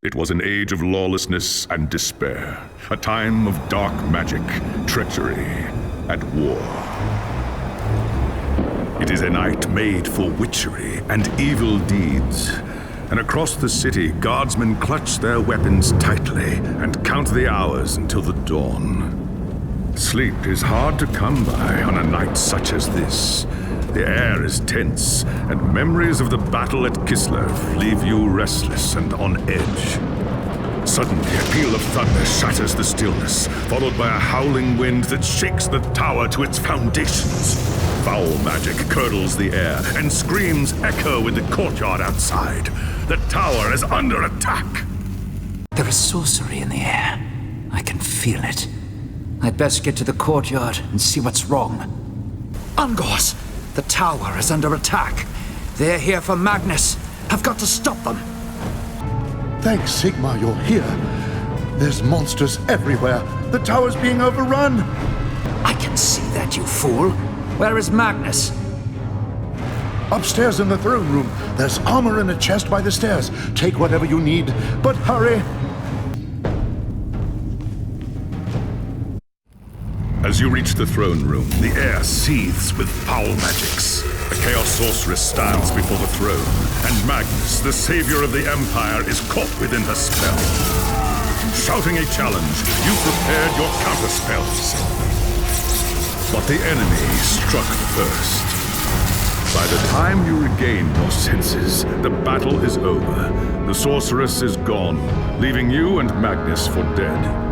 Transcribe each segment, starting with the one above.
It was an age of lawlessness and despair, a time of dark magic, treachery, and war. It is a night made for witchery and evil deeds. And across the city, guardsmen clutch their weapons tightly and count the hours until the dawn. Sleep is hard to come by on a night such as this. The air is tense, and memories of the battle at Kislev leave you restless and on edge. Suddenly, a peal of thunder shatters the stillness, followed by a howling wind that shakes the tower to its foundations. Foul magic curdles the air, and screams echo in the courtyard outside. The tower is under attack! There is sorcery in the air. I can feel it. I'd best get to the courtyard and see what's wrong. Ungors! The tower is under attack. They're here for Magnus. I've got to stop them. Thanks, Sigmar, you're here. There's monsters everywhere. The tower's being overrun. I can see that, you fool. Where is Magnus? Upstairs in the throne room. There's armor in a chest by the stairs. Take whatever you need, but hurry. As you reach the throne room, the air seethes with foul magics. A Chaos Sorceress stands before the throne, and Magnus, the savior of the Empire, is caught within her spell. Shouting a challenge, you prepared your counterspells. But the enemy struck first. By the time you regain your senses, the battle is over. The Sorceress is gone, leaving you and Magnus for dead.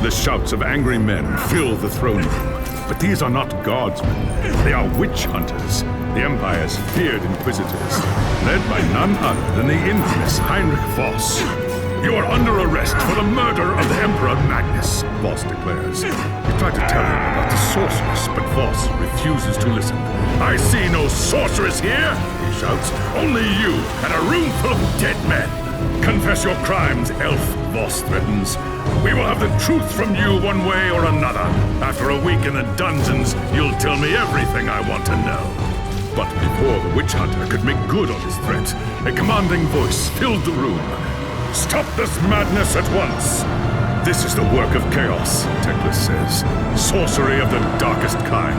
The shouts of angry men fill the throne room, but these are not guardsmen. They are witch hunters, the Empire's feared inquisitors, led by none other than the infamous Heinrich Voss. You are under arrest for the murder of the Emperor Magnus, Voss declares. You try to tell him about the sorceress, but Voss refuses to listen. I see no sorceress here, he shouts. Only you and a room full of dead men. Confess your crimes, elf, Voss threatens. We will have the truth from you one way or another. After a week in the dungeons, you'll tell me everything I want to know. But before the witch hunter could make good on his threat, a commanding voice filled the room. Stop this madness at once! This is the work of chaos, Teclis says. Sorcery of the darkest kind.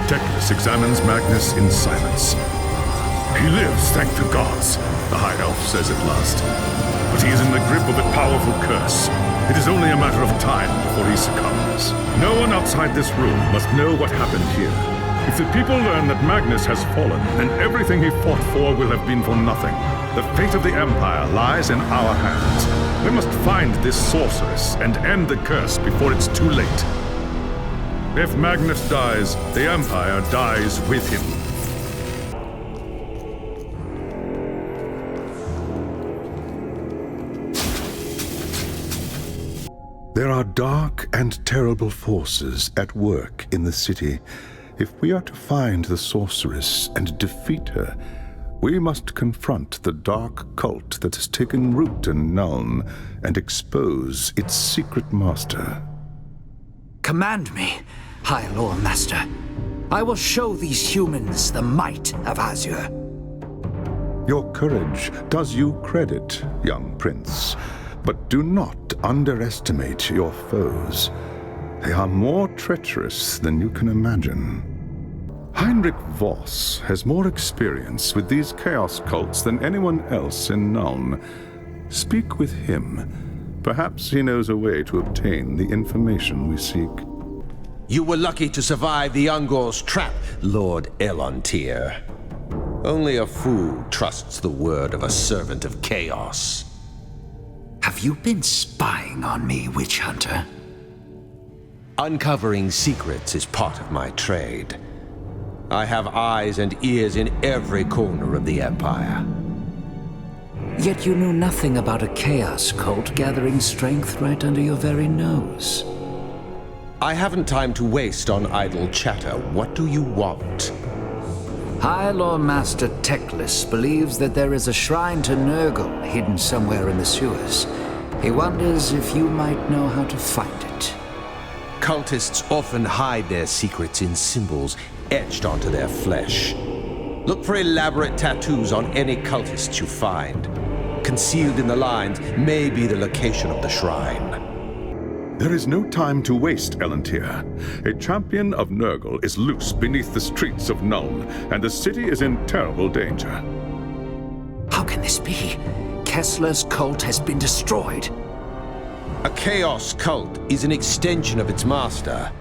Teclis examines Magnus in silence. He lives, thank the gods, the High Elf says at last. But he is in the grip of a powerful curse. It is only a matter of time before he succumbs. No one outside this room must know what happened here. If the people learn that Magnus has fallen, then everything he fought for will have been for nothing. The fate of the Empire lies in our hands. We must find this sorceress and end the curse before it's too late. If Magnus dies, the Empire dies with him. There are dark and terrible forces at work in the city. If we are to find the sorceress and defeat her, we must confront the dark cult that has taken root in Nuln and expose its secret master. Command me, High LOLMASTER. I will show these humans the might of Azure. Your courage does you credit, young prince, but do not underestimate your foes. They are more treacherous than you can imagine. Heinrich Voss has more experience with these chaos cults than anyone else in Nuln. Speak with him. Perhaps he knows a way to obtain the information we seek. You were lucky to survive the Ungor's trap, Lord Elontir. Only a fool trusts the word of a servant of chaos. Have you been spying on me, witch hunter? Uncovering secrets is part of my trade. I have eyes and ears in every corner of the Empire. Yet you knew nothing about a chaos cult gathering strength right under your very nose. I haven't time to waste on idle chatter. What do you want? High LOLMASTER Teclis believes that there is a shrine to Nurgle hidden somewhere in the sewers. He wonders if you might know how to find it. Cultists often hide their secrets in symbols etched onto their flesh. Look for elaborate tattoos on any cultists you find. Concealed in the lines may be the location of the shrine. There is no time to waste, Elantir. A champion of Nurgle is loose beneath the streets of Nuln, and the city is in terrible danger. How can this be? Kessler's cult has been destroyed. A chaos cult is an extension of its master.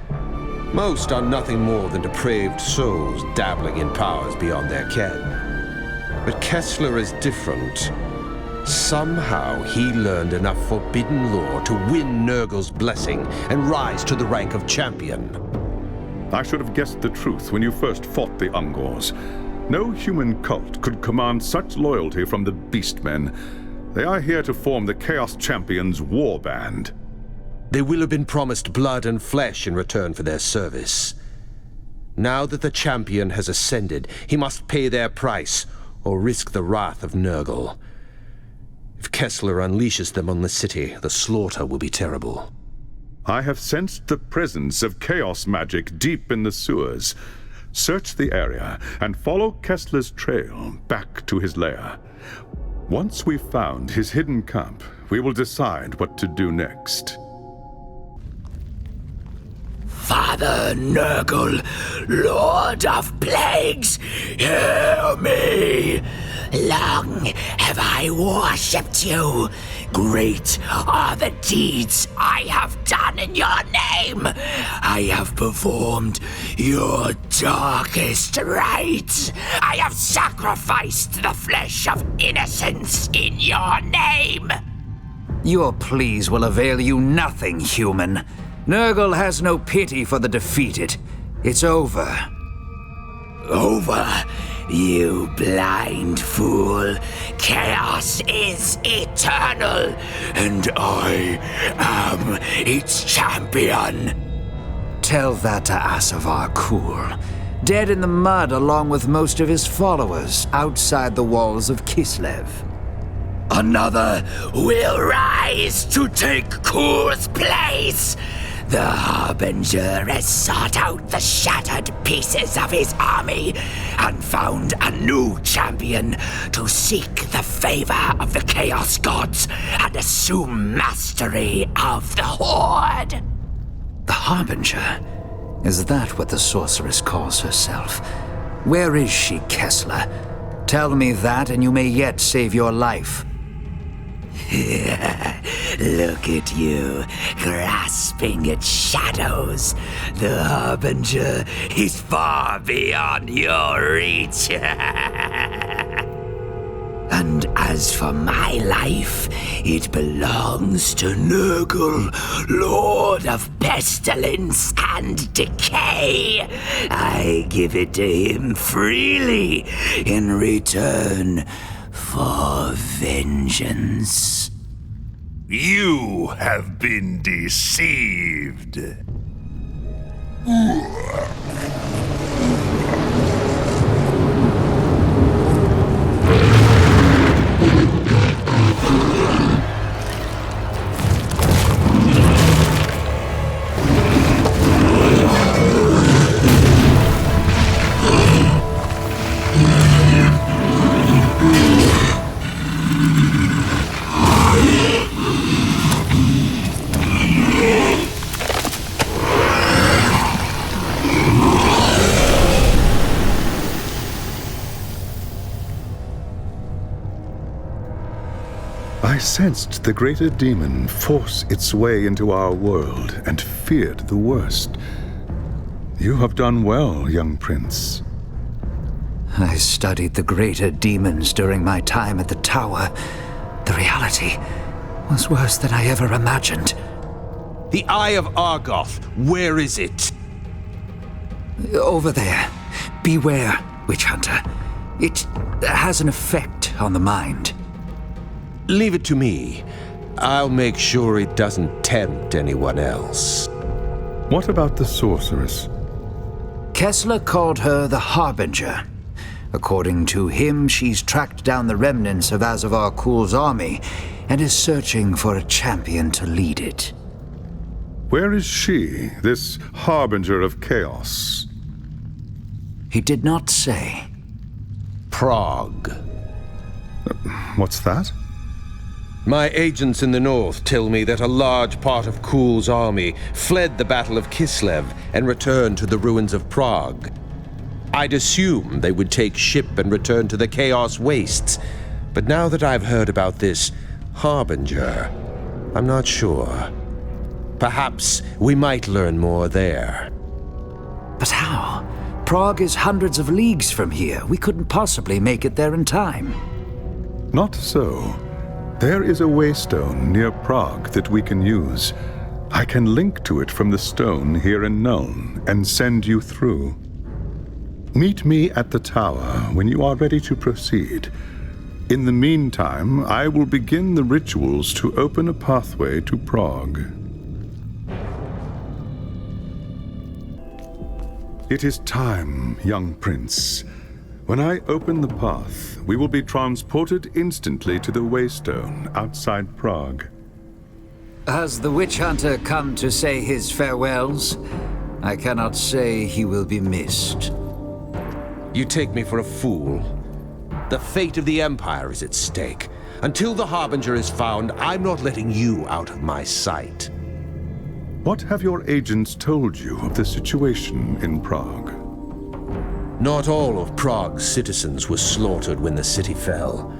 Most are nothing more than depraved souls dabbling in powers beyond their ken. But Kessler is different. Somehow he learned enough forbidden lore to win Nurgle's blessing and rise to the rank of champion. I should have guessed the truth when you first fought the Ungors. No human cult could command such loyalty from the Beastmen. They are here to form the Chaos Champions' war band. They will have been promised blood and flesh in return for their service. Now that the champion has ascended, he must pay their price or risk the wrath of Nurgle. If Kessler unleashes them on the city, the slaughter will be terrible. I have sensed the presence of chaos magic deep in the sewers. Search the area and follow Kessler's trail back to his lair. Once we've found his hidden camp, we will decide what to do next. Father Nurgle, Lord of Plagues, hear me! Long have I worshipped you. Great are the deeds I have done in your name. I have performed your darkest rites. I have sacrificed the flesh of innocents in your name. Your pleas will avail you nothing, human. Nurgle has no pity for the defeated. It's over. Over, you blind fool. Chaos is eternal, and I am its champion. Tell that to Asavar Kul, dead in the mud along with most of his followers outside the walls of Kislev. Another will rise to take Kul's place. The Harbinger has sought out the shattered pieces of his army and found a new champion to seek the favor of the Chaos Gods and assume mastery of the Horde. The Harbinger? Is that what the sorceress calls herself? Where is she, Kessler? Tell me that and you may yet save your life. Look at you, grasping at shadows. The Harbinger is far beyond your reach. And as for my life, it belongs to Nurgle, Lord of Pestilence and Decay. I give it to him freely in return for vengeance. You have been deceived. I sensed the greater demon force its way into our world and feared the worst. You have done well, young prince. I studied the greater demons during my time at the tower. The reality was worse than I ever imagined. The Eye of Argoth, where is it? Over there. Beware, Witch Hunter. It has an effect on the mind. Leave it to me. I'll make sure it doesn't tempt anyone else. What about the sorceress? Kessler called her the Harbinger. According to him, she's tracked down the remnants of Asavar Kul's army and is searching for a champion to lead it. Where is she, this harbinger of chaos? He did not say. Prague. What's that? My agents in the north tell me that a large part of Kul's army fled the Battle of Kislev and returned to the ruins of Prague. I'd assume they would take ship and return to the Chaos Wastes, but now that I've heard about this Harbinger, I'm not sure. Perhaps we might learn more there. But how? Prague is hundreds of leagues from here. We couldn't possibly make it there in time. Not so. There is a waystone near Prague that we can use. I can link to it from the stone here in Nuln and send you through. Meet me at the tower when you are ready to proceed. In the meantime, I will begin the rituals to open a pathway to Prague. It is time, young prince. When I open the path, we will be transported instantly to the Waystone outside Prague. Has the witch hunter come to say his farewells? I cannot say he will be missed. You take me for a fool. The fate of the Empire is at stake. Until the Harbinger is found, I'm not letting you out of my sight. What have your agents told you of the situation in Prague? Not all of Prague's citizens were slaughtered when the city fell.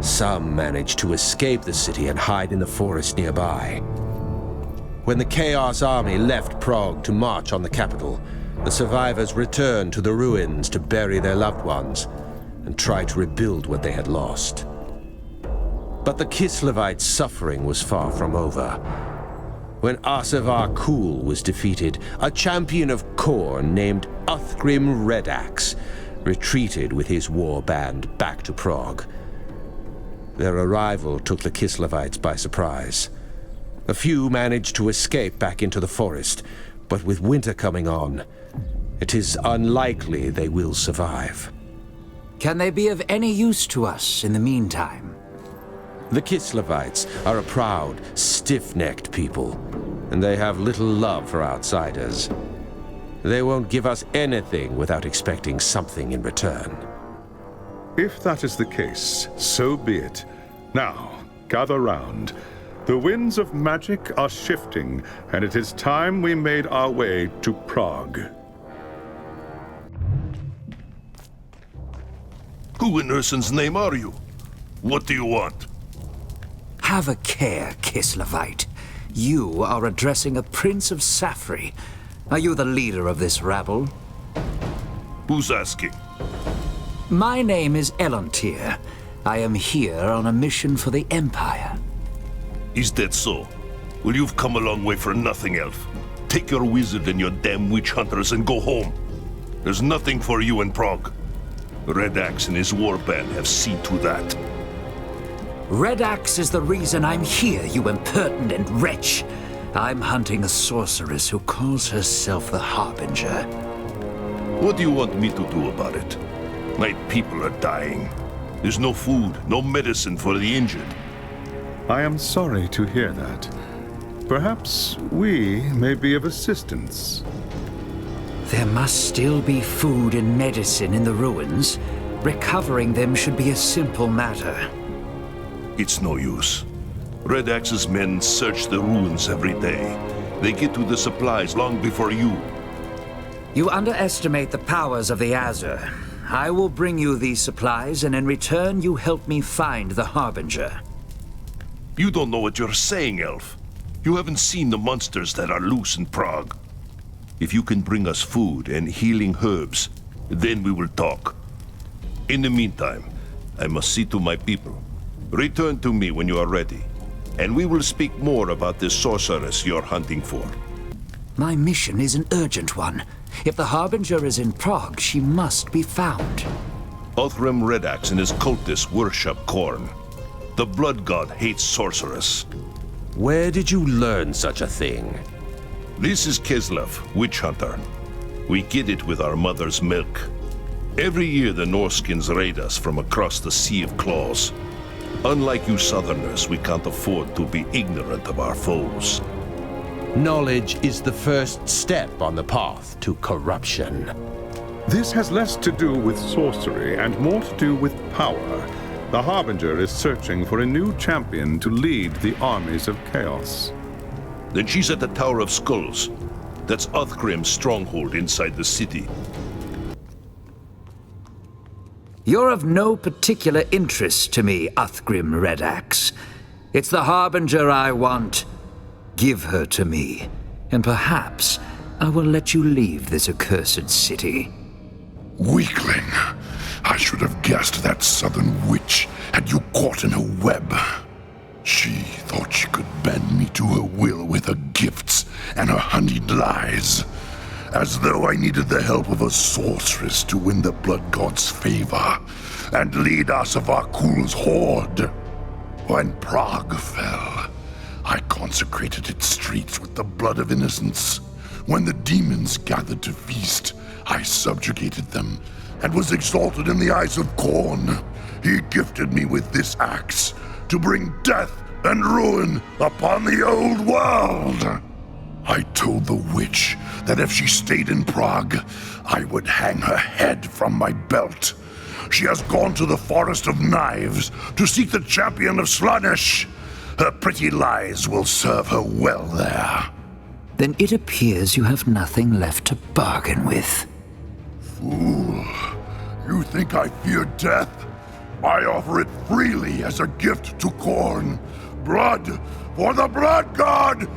Some managed to escape the city and hide in the forest nearby. When the Chaos Army left Prague to march on the capital, the survivors returned to the ruins to bury their loved ones and try to rebuild what they had lost. But the Kislevites' suffering was far from over. When Arsevar Kul was defeated, a champion of Khorne named Uthgrim Redax retreated with his war band back to Prague. Their arrival took the Kislevites by surprise. A few managed to escape back into the forest, but with winter coming on, it is unlikely they will survive. Can they be of any use to us in the meantime? The Kislevites are a proud, stiff-necked people, and they have little love for outsiders. They won't give us anything without expecting something in return. If that is the case, so be it. Now, gather round. The winds of magic are shifting, and it is time we made our way to Prague. Who in Ursun's name are you? What do you want? Have a care, Kislevite. You are addressing a Prince of Safri. Are you the leader of this rabble? Who's asking? My name is Elontir. I am here on a mission for the Empire. Is that so? Well, you've come a long way for nothing, Elf. Take your wizard and your damn witch hunters and go home. There's nothing for you in Prague. Redax and his warband have seen to that. Redax is the reason I'm here, you impertinent wretch. I'm hunting a sorceress who calls herself the Harbinger. What do you want me to do about it? My people are dying. There's no food, no medicine for the injured. I am sorry to hear that. Perhaps we may be of assistance. There must still be food and medicine in the ruins. Recovering them should be a simple matter. It's no use. Red Axe's men search the ruins every day. They get to the supplies long before you. You underestimate the powers of the Azur. I will bring you these supplies, and in return you help me find the Harbinger. You don't know what you're saying, Elf. You haven't seen the monsters that are loose in Prague. If you can bring us food and healing herbs, then we will talk. In the meantime, I must see to my people. Return to me when you are ready, and we will speak more about this sorceress you're hunting for. My mission is an urgent one. If the Harbinger is in Prague, she must be found. Uthgrim Redax and his cultists worship Khorne. The blood god hates sorceress. Where did you learn such a thing? This is Kislev, witch hunter. We get it with our mother's milk. Every year the Norskins raid us from across the Sea of Claws. Unlike you Southerners, we can't afford to be ignorant of our foes. Knowledge is the first step on the path to corruption. This has less to do with sorcery and more to do with power. The Harbinger is searching for a new champion to lead the armies of chaos. Then she's at the Tower of Skulls. That's Uthgrim's stronghold inside the city. You're of no particular interest to me, Uthgrim Redax. It's the Harbinger I want. Give her to me, and perhaps I will let you leave this accursed city. Weakling. I should have guessed that southern witch had you caught in her web. She thought she could bend me to her will with her gifts and her honeyed lies. As though I needed the help of a sorceress to win the blood god's favor and lead Asavakul's horde. When Prague fell, I consecrated its streets with the blood of innocents. When the demons gathered to feast, I subjugated them and was exalted in the eyes of Khorne. He gifted me with this axe to bring death and ruin upon the old world. I told the witch that if she stayed in Prague, I would hang her head from my belt. She has gone to the Forest of Knives to seek the champion of Slaanesh. Her pretty lies will serve her well there. Then it appears you have nothing left to bargain with. Fool, you think I fear death? I offer it freely as a gift to Khorne. Blood for the blood god!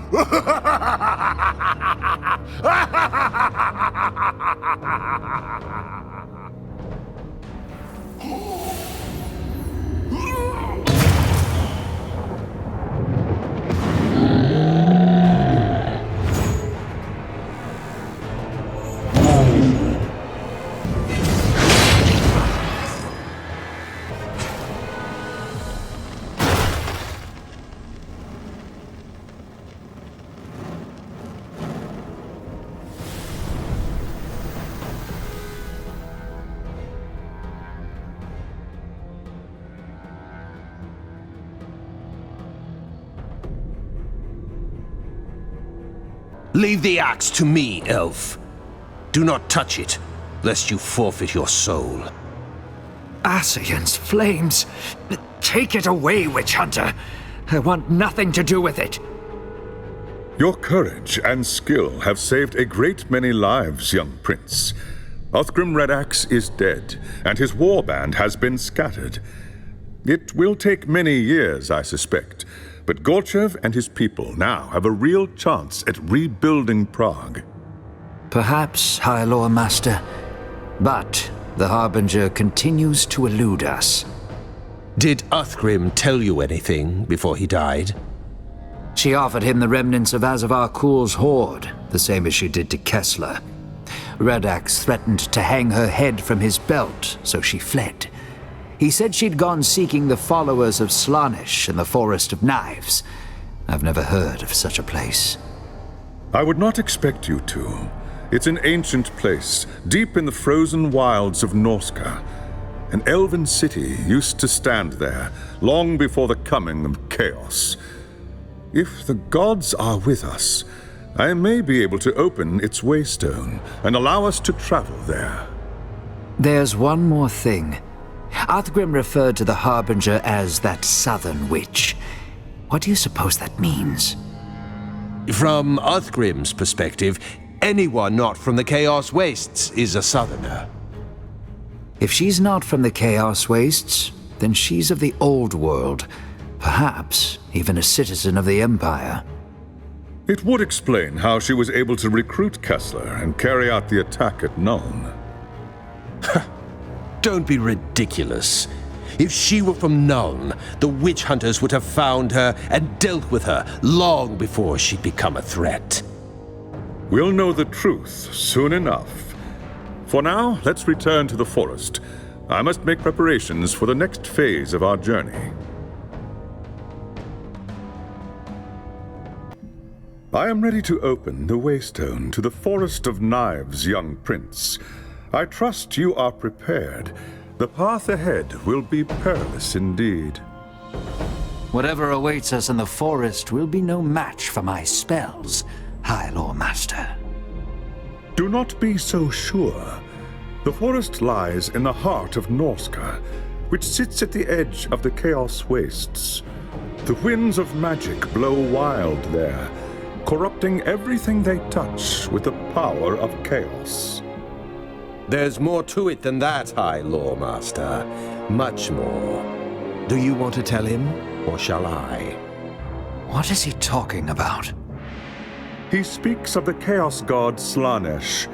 Leave the axe to me, elf. Do not touch it, lest you forfeit your soul. Ascian's flames! Take it away, witch hunter! I want nothing to do with it! Your courage and skill have saved a great many lives, young prince. Uthgrim Redax is dead, and his warband has been scattered. It will take many years, I suspect, but Gorchev and his people now have a real chance at rebuilding Prague. Perhaps, High Lord Master, but the Harbinger continues to elude us. Did Uthgrim tell you anything before he died? She offered him the remnants of Asavakul's horde, the same as she did to Kessler. Redax threatened to hang her head from his belt, so she fled. He said she'd gone seeking the followers of Slaanesh in the Forest of Knives. I've never heard of such a place. I would not expect you to. It's an ancient place, deep in the frozen wilds of Norska. An elven city used to stand there, long before the coming of chaos. If the gods are with us, I may be able to open its waystone and allow us to travel there. There's one more thing. Uthgrim referred to the Harbinger as that southern witch. What do you suppose that means? From Uthgrim's perspective, anyone not from the Chaos Wastes is a southerner. If she's not from the Chaos Wastes, then she's of the old world. Perhaps even a citizen of the Empire. It would explain how she was able to recruit Kessler and carry out the attack at Nuln. Don't be ridiculous. If she were from Nuln, the witch hunters would have found her and dealt with her long before she'd become a threat. We'll know the truth soon enough. For now, let's return to the forest. I must make preparations for the next phase of our journey. I am ready to open the waystone to the Forest of Knives, young prince. I trust you are prepared. The path ahead will be perilous indeed. Whatever awaits us in the forest will be no match for my spells, High Lord Master. Do not be so sure. The forest lies in the heart of Norska, which sits at the edge of the Chaos Wastes. The winds of magic blow wild there, corrupting everything they touch with the power of chaos. There's more to it than that, High Loremaster. Much more. Do you want to tell him, or shall I? What is he talking about? He speaks of the Chaos God Slaanesh.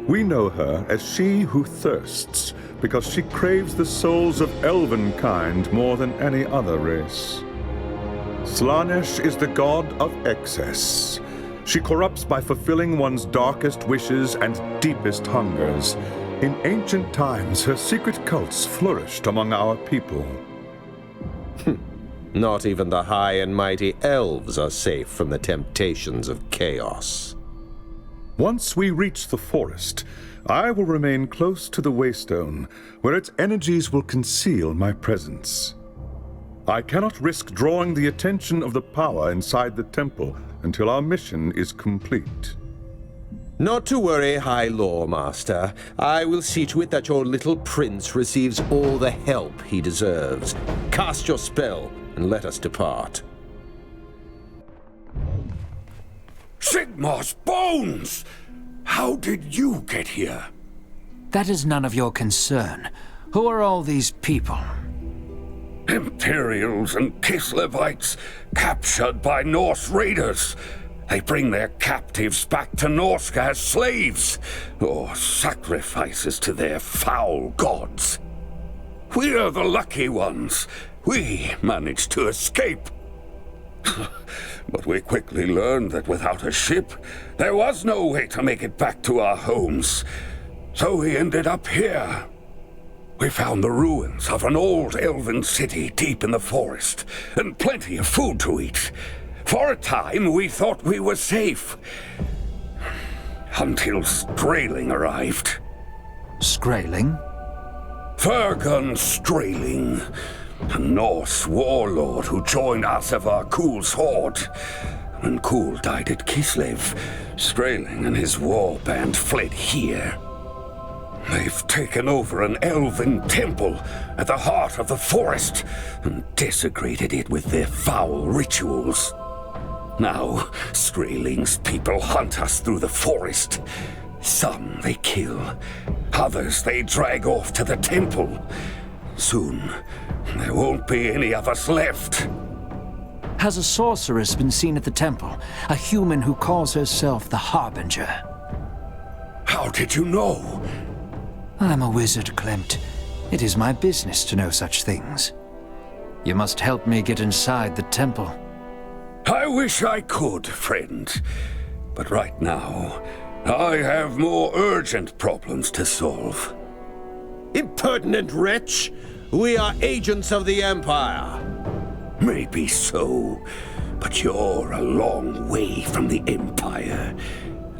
We know her as she who thirsts, because she craves the souls of elven kind more than any other race. Slaanesh is the god of excess. She corrupts by fulfilling one's darkest wishes and deepest hungers. In ancient times, her secret cults flourished among our people. Not even the high and mighty elves are safe from the temptations of chaos. Once we reach the forest, I will remain close to the Waystone, where its energies will conceal my presence. I cannot risk drawing the attention of the power inside the temple until our mission is complete. Not to worry, High Loremaster. I will see to it that your little prince receives all the help he deserves. Cast your spell, and let us depart. Sigmar's bones! How did you get here? That is none of your concern. Who are all these people? Imperials and Kislevites, captured by Norse raiders. They bring their captives back to Norska as slaves, or sacrifices to their foul gods. We're the lucky ones. We managed to escape. But we quickly learned that without a ship, there was no way to make it back to our homes. So we ended up here. We found the ruins of an old elven city deep in the forest, and plenty of food to eat. For a time, we thought we were safe. Until STROLLING arrived. Skraeling? Fergun STROLLING, a Norse warlord who joined Asavar Kul's horde. When Kul died at Kislev, STROLLING and his war band fled here. They've taken over an elven temple at the heart of the forest and desecrated it with their foul rituals. Now, STROLLING's people hunt us through the forest. Some they kill, others they drag off to the temple. Soon, there won't be any of us left. Has a sorceress been seen at the temple? A human who calls herself the Harbinger? How did you know? I'm a wizard, Klimt. It is my business to know such things. You must help me get inside the temple. I wish I could, friend. But right now, I have more urgent problems to solve. Impertinent wretch! We are agents of the Empire. Maybe so, but you're a long way from the Empire.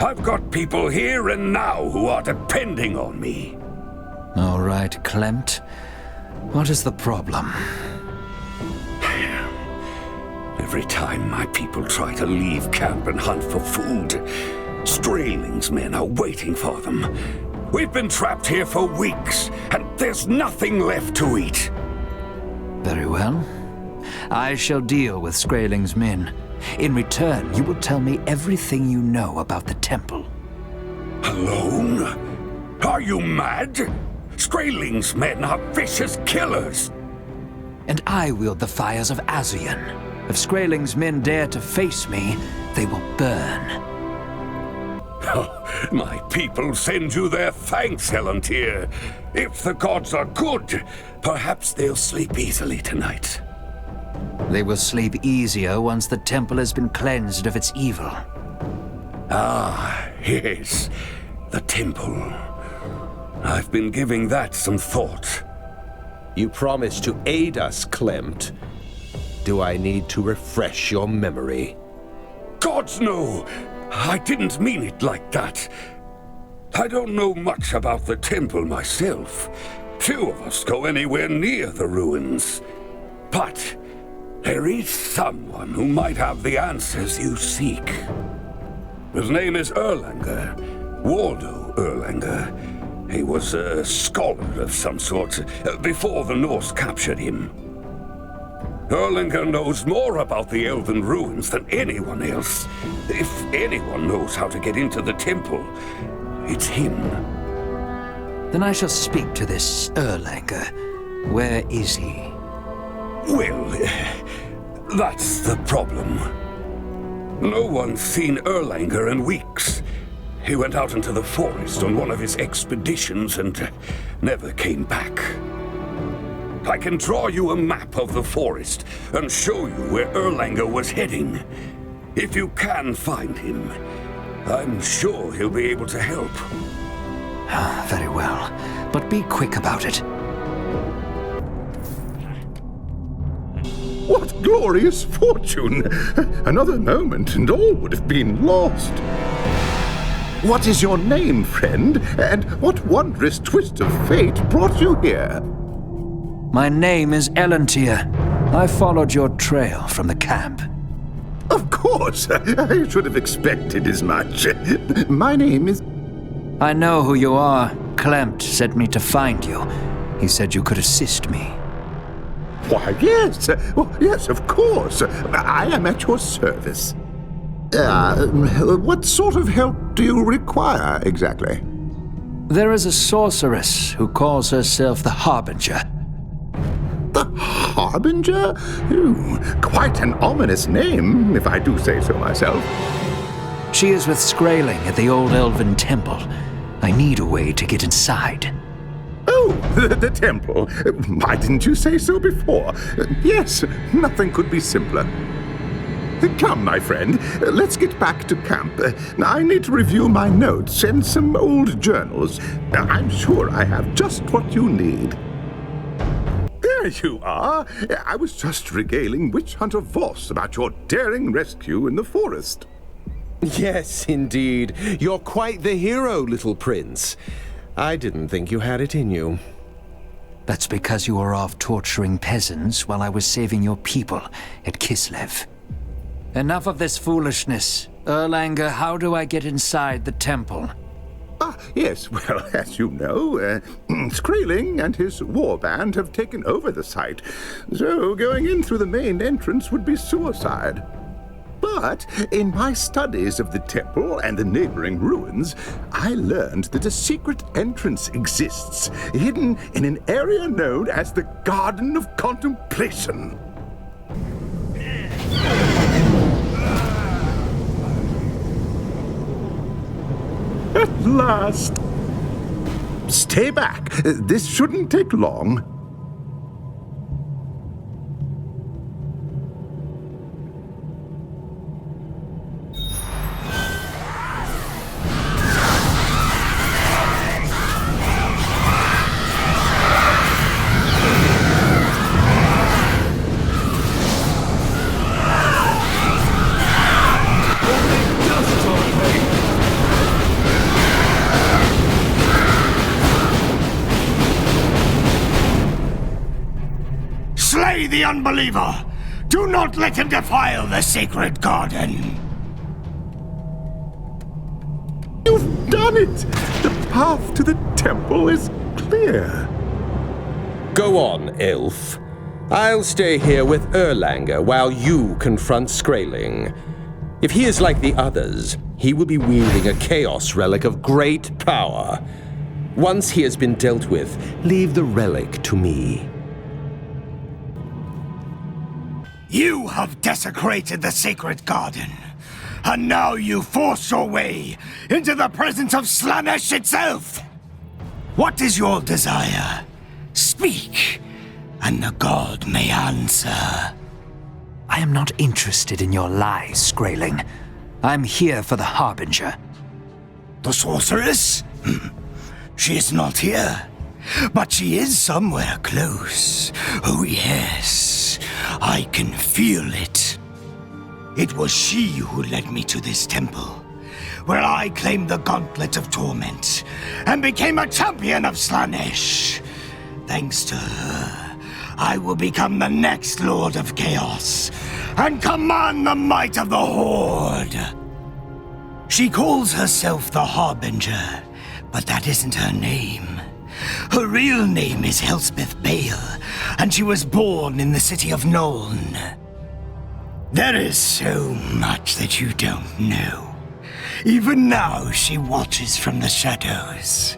I've got people here and now who are depending on me. All right, Klimt. What is the problem? Every time my people try to leave camp and hunt for food, STROLLING's men are waiting for them. We've been trapped here for weeks, and there's nothing left to eat. Very well. I shall deal with STROLLING's men. In return, you will tell me everything you know about the temple. Alone? Are you mad? STROLLING's men are vicious killers. And I wield the fires of Azuyan. If STROLLING's men dare to face me, they will burn. My people send you their thanks, Helentier. If the gods are good, perhaps they'll sleep easily tonight. They will sleep easier once the temple has been cleansed of its evil. Ah, yes, the temple. I've been giving that some thought. You promised to aid us, Klimt. Do I need to refresh your memory? Gods, no! I didn't mean it like that. I don't know much about the temple myself. Few of us go anywhere near the ruins. But there is someone who might have the answers you seek. His name is Erlanger, Waldo Erlanger, He was a scholar of some sort, before the Norse captured him. Erlanger knows more about the Elven ruins than anyone else. If anyone knows how to get into the temple, it's him. Then I shall speak to this Erlanger. Where is he? Well, that's the problem. No one's seen Erlanger in weeks. He went out into the forest on one of his expeditions and never came back. I can draw you a map of the forest and show you where Erlanger was heading. If you can find him, I'm sure he'll be able to help. Very well, but be quick about it. What glorious fortune! Another moment and all would have been lost. What is your name, friend? And what wondrous twist of fate brought you here? My name is Elentier. I followed your trail from the camp. Of course! I should have expected as much. My name is... I know who you are. Klempt sent me to find you. He said you could assist me. Why, yes. Yes, of course. I am at your service. What sort of help do you require, exactly? There is a sorceress who calls herself the Harbinger. The Harbinger? Ooh, quite an ominous name, if I do say so myself. She is with Skraeling at the old elven temple. I need a way to get inside. Oh, the temple. Why didn't you say so before? Yes, nothing could be simpler. Come, my friend, let's get back to camp. I need to review my notes and some old journals. I'm sure I have just what you need. There you are. I was just regaling Witch Hunter Voss about your daring rescue in the forest. Yes, indeed. You're quite the hero, little prince. I didn't think you had it in you. That's because you were off torturing peasants while I was saving your people at Kislev. Enough of this foolishness. Erlanger, how do I get inside the temple? Yes, well, as you know, Skraeling and his warband have taken over the site, so going in through the main entrance would be suicide. But in my studies of the temple and the neighboring ruins, I learned that a secret entrance exists, hidden in an area known as the Garden of Contemplation. At last! Stay back. This shouldn't take long. Slay the unbeliever! Do not let him defile the sacred garden! You've done it! The path to the temple is clear. Go on, elf. I'll stay here with Erlanger while you confront Skraeling. If he is like the others, he will be wielding a chaos relic of great power. Once he has been dealt with, leave the relic to me. You have desecrated the sacred garden, and now you force your way into the presence of Slaanesh itself! What is your desire? Speak, and the god may answer. I am not interested in your lies, Skraeling. I'm here for the Harbinger. The sorceress? She is not here, but she is somewhere close. Oh yes, I can feel it. It was she who led me to this temple, where I claimed the Gauntlet of Torment and became a champion of Slaanesh. Thanks to her, I will become the next Lord of Chaos and command the might of the Horde. She calls herself the Harbinger, But that isn't her name. Her real name is Helspeth Bale, and she was born in the city of Nuln. There is so much that you don't know. Even now she watches from the shadows,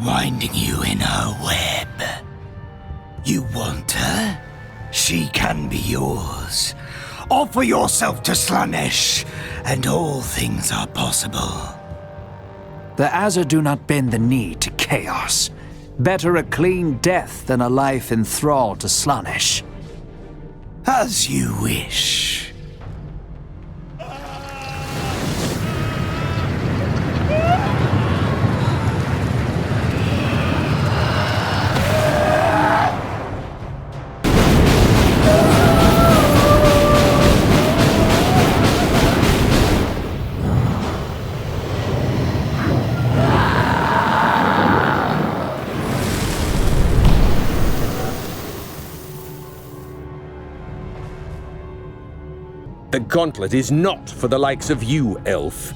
winding you in her web. You want her? She can be yours. Offer yourself to Slaanesh, and all things are possible. The Azza do not bend the knee to chaos. Better a clean death than a life enthralled to Slaanesh. As you wish. The gauntlet is not for the likes of you, elf.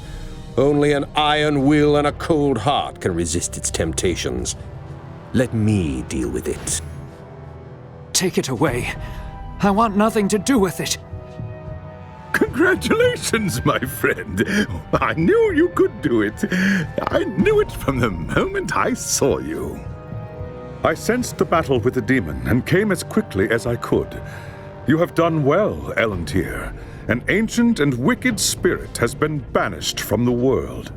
Only an iron will and a cold heart can resist its temptations. Let me deal with it. Take it away. I want nothing to do with it. Congratulations, my friend. I knew you could do it. I knew it from the moment I saw you. I sensed the battle with the demon and came as quickly as I could. You have done well, Ellentir. An ancient and wicked spirit has been banished from the world.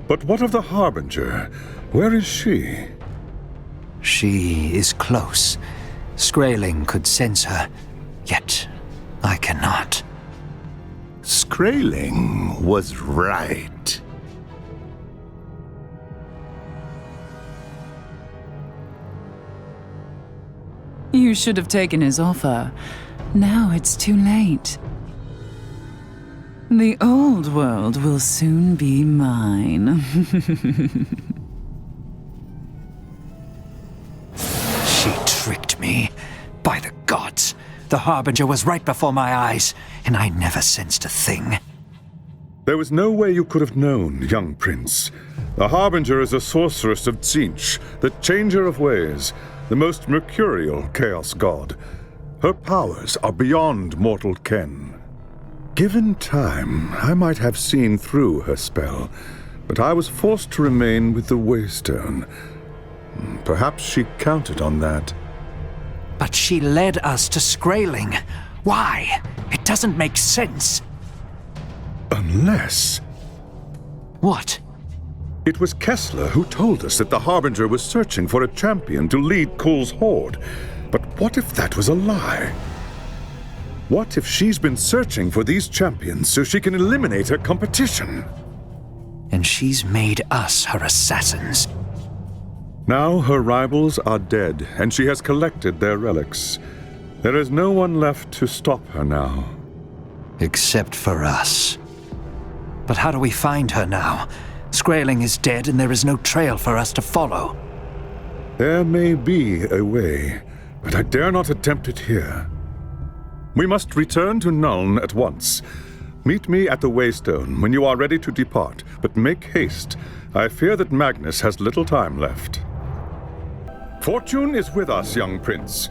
But what of the Harbinger? Where is she? She is close. Skraeling could sense her, yet I cannot. Skraeling was right. You should have taken his offer. Now it's too late. The old world will soon be mine. She tricked me. By the gods, the Harbinger was right before my eyes, and I never sensed a thing. There was no way you could have known, young prince. The Harbinger is a sorceress of Tzeentch, the changer of ways, the most mercurial chaos god. Her powers are beyond mortal ken. Given time, I might have seen through her spell, but I was forced to remain with the Waystone. Perhaps she counted on that. But she led us to Skraeling. Why? It doesn't make sense. Unless... What? It was Kessler who told us that the Harbinger was searching for a champion to lead Kull's horde. But what if that was a lie? What if she's been searching for these champions so she can eliminate her competition? And she's made us her assassins. Now her rivals are dead, and she has collected their relics. There is no one left to stop her now. Except for us. But how do we find her now? Skraeling is dead, and there is no trail for us to follow. There may be a way, but I dare not attempt it here. We must return to Nuln at once. Meet me at the Waystone when you are ready to depart, but make haste. I fear that Magnus has little time left. Fortune is with us, young prince.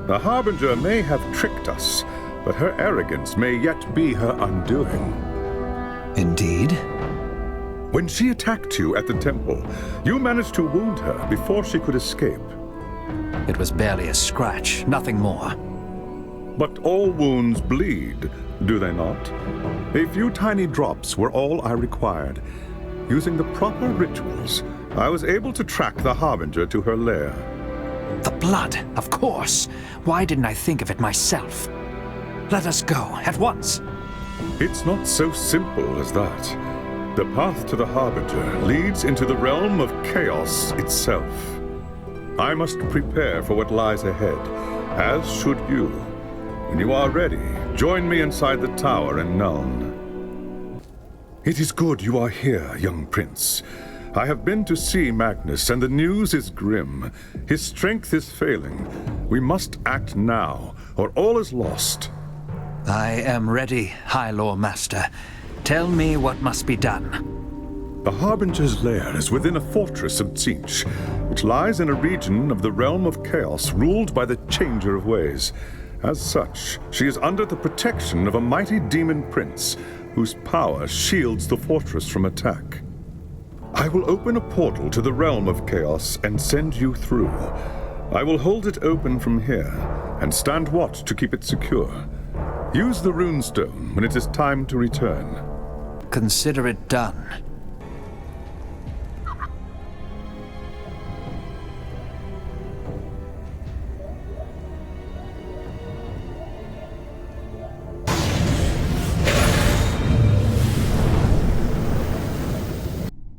The Harbinger may have tricked us, but her arrogance may yet be her undoing. Indeed? When she attacked you at the temple, you managed to wound her before she could escape. It was barely a scratch, nothing more. But all wounds bleed, do they not? A few tiny drops were all I required. Using the proper rituals, I was able to track the Harbinger to her lair. The blood, of course. Why didn't I think of it myself? Let us go, at once. It's not so simple as that. The path to the Harbinger leads into the realm of chaos itself. I must prepare for what lies ahead, as should you. When you are ready, join me inside the tower in Nuln. It is good you are here, young prince. I have been to see Magnus, and the news is grim. His strength is failing. We must act now, or all is lost. I am ready, High LoLMaster. Tell me what must be done. The Harbinger's lair is within a fortress of Tzeentch, which lies in a region of the realm of chaos ruled by the Changer of Ways. As such, she is under the protection of a mighty demon prince, whose power shields the fortress from attack. I will open a portal to the realm of chaos and send you through. I will hold it open from here, and stand watch to keep it secure. Use the runestone when it is time to return. Consider it done.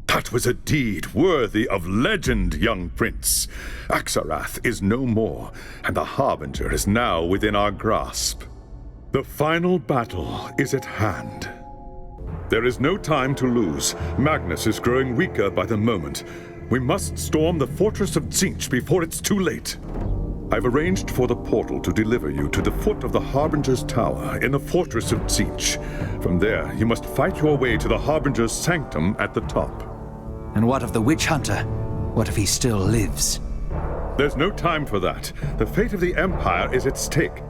That was a deed worthy of legend, young prince. Axarath is no more, and the Harbinger is now within our grasp. The final battle is at hand. There is no time to lose. Magnus is growing weaker by the moment. We must storm the fortress of Tzeentch before it's too late. I've arranged for the portal to deliver you to the foot of the Harbinger's tower in the fortress of Tzeentch. From there, you must fight your way to the Harbinger's sanctum at the top. And what of the witch hunter? What if he still lives? There's no time for that. The fate of the Empire is at stake.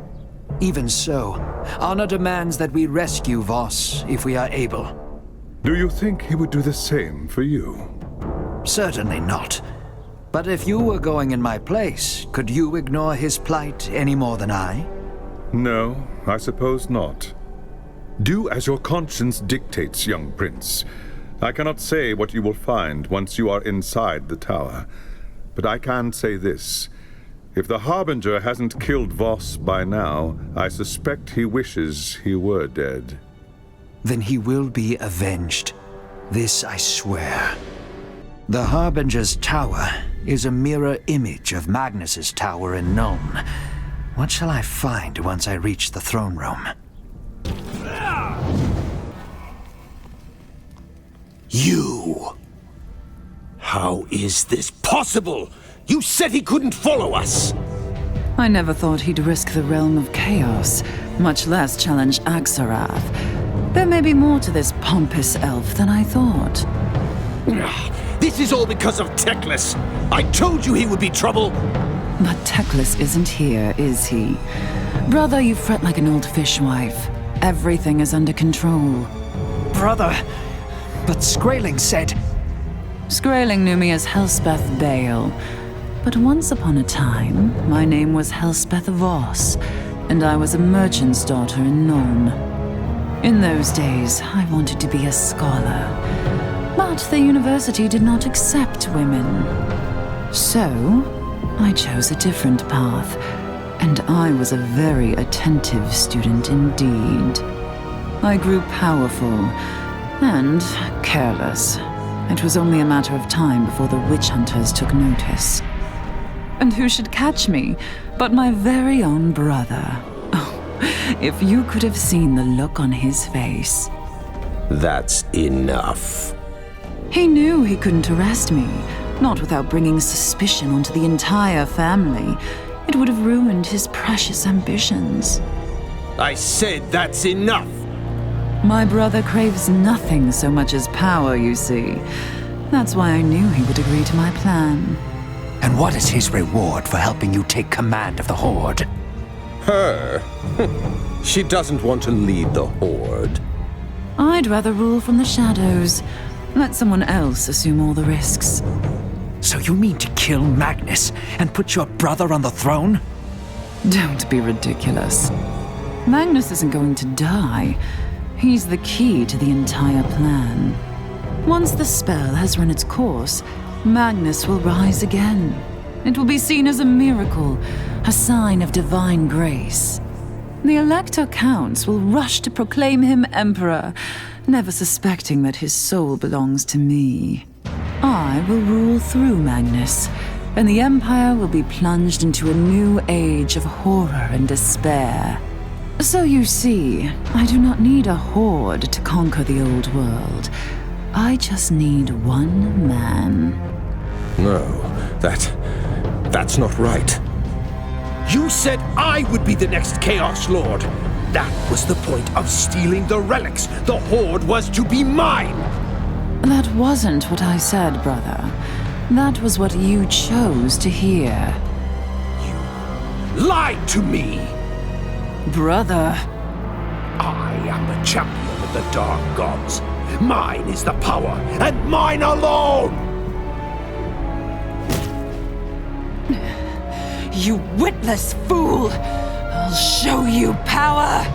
Even so, honor demands that we rescue Voss if we are able. Do you think he would do the same for you? Certainly not. But if you were going in my place, could you ignore his plight any more than I? No, I suppose not. Do as your conscience dictates, young prince. I cannot say what you will find once you are inside the tower. But I can say this. If the Harbinger hasn't killed Voss by now, I suspect he wishes he were dead. Then he will be avenged. This I swear. The Harbinger's tower is a mirror image of Magnus's tower in Nuln. What shall I find once I reach the throne room? You! How is this possible? You said he couldn't follow us! I never thought he'd risk the realm of chaos, much less challenge Axarath. There may be more to this pompous elf than I thought. This is all because of Teclis! I told you he would be trouble! But Teclis isn't here, is he? Brother, you fret like an old fishwife. Everything is under control. Brother! But Skraeling said... Skraeling knew me as Helspeth Bale. But once upon a time, my name was Helspeth Voss, and I was a merchant's daughter in Nuln. In those days, I wanted to be a scholar. But the university did not accept women. So, I chose a different path, and I was a very attentive student indeed. I grew powerful and careless. It was only a matter of time before the witch hunters took notice. And who should catch me but my very own brother? Oh, if you could have seen the look on his face. That's enough. He knew he couldn't arrest me, not without bringing suspicion onto the entire family. It would have ruined his precious ambitions. I said that's enough! My brother craves nothing so much as power, you see. That's why I knew he would agree to my plan. And what is his reward for helping you take command of the Horde? Her? She doesn't want to lead the Horde. I'd rather rule from the shadows. Let someone else assume all the risks. So you mean to kill Magnus and put your brother on the throne? Don't be ridiculous. Magnus isn't going to die. He's the key to the entire plan. Once the spell has run its course, Magnus will rise again. It will be seen as a miracle, a sign of divine grace. The Elector Counts will rush to proclaim him emperor, never suspecting that his soul belongs to me. I will rule through Magnus, and the Empire will be plunged into a new age of horror and despair. So you see, I do not need a horde to conquer the old world. I just need one man. No, that's not right. You said I would be the next Chaos Lord. That was the point of stealing the relics. The Horde was to be mine. That wasn't what I said, brother. That was what you chose to hear. Lied to me! Brother. I am the champion of the Dark Gods. Mine is the power, and mine alone! You witless fool! I'll show you power!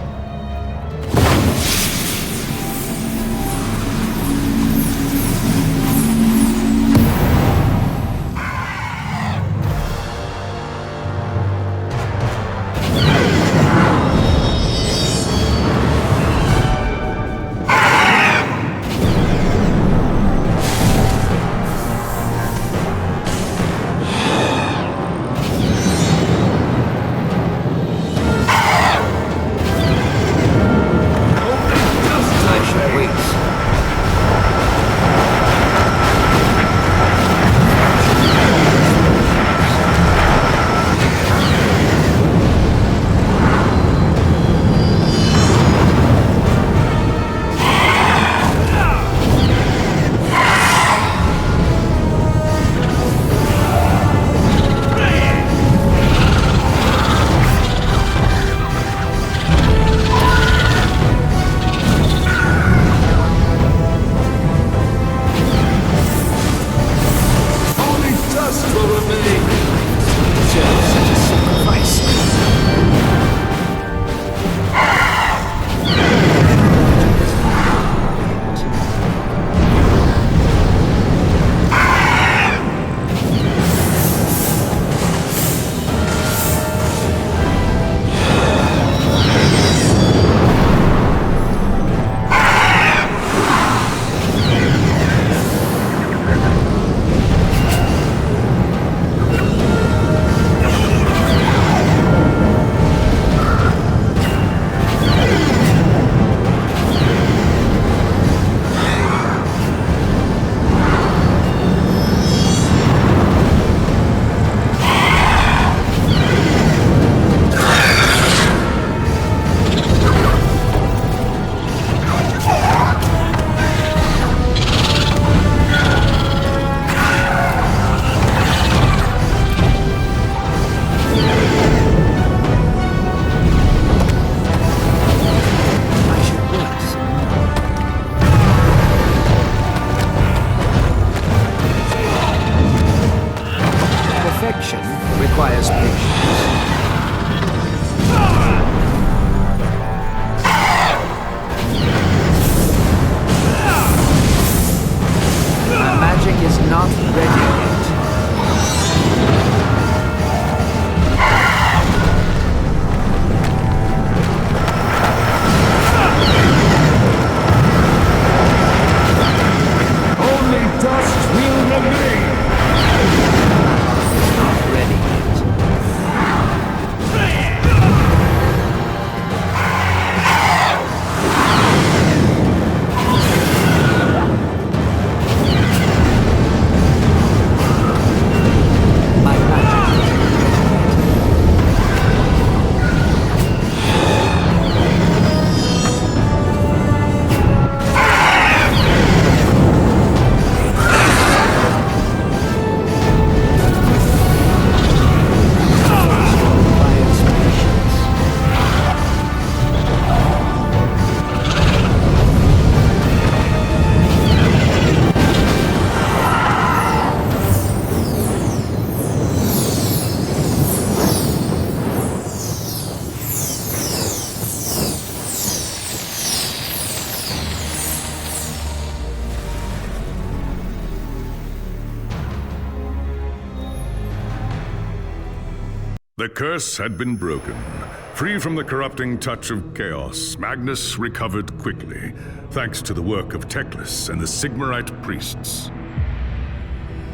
requires patience. My magic is not ready yet. Only dust will remain! Not ready yet. My magic is requires patience. The curse had been broken. Free from the corrupting touch of chaos, Magnus recovered quickly, thanks to the work of Teclis and the Sigmarite priests.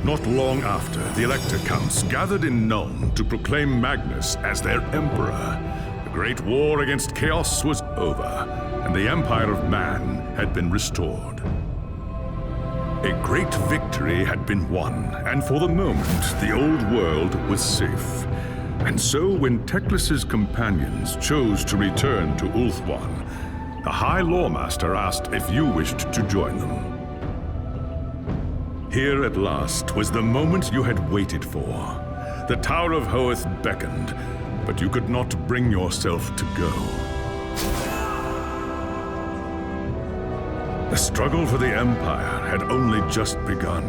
Not long after, the Elector Counts gathered in Nuln to proclaim Magnus as their emperor. The great war against chaos was over, and the Empire of Man had been restored. A great victory had been won, and for the moment, the old world was safe. And so, when Teclis's companions chose to return to Ulthuan, the High Lawmaster asked if you wished to join them. Here at last was the moment you had waited for. The Tower of Hoeth beckoned, but you could not bring yourself to go. The struggle for the Empire had only just begun.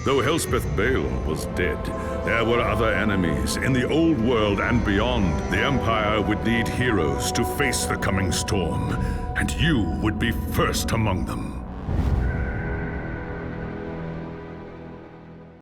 Though Helspeth Bale was dead, there were other enemies in the old world and beyond. The Empire would need heroes to face the coming storm, and you would be first among them.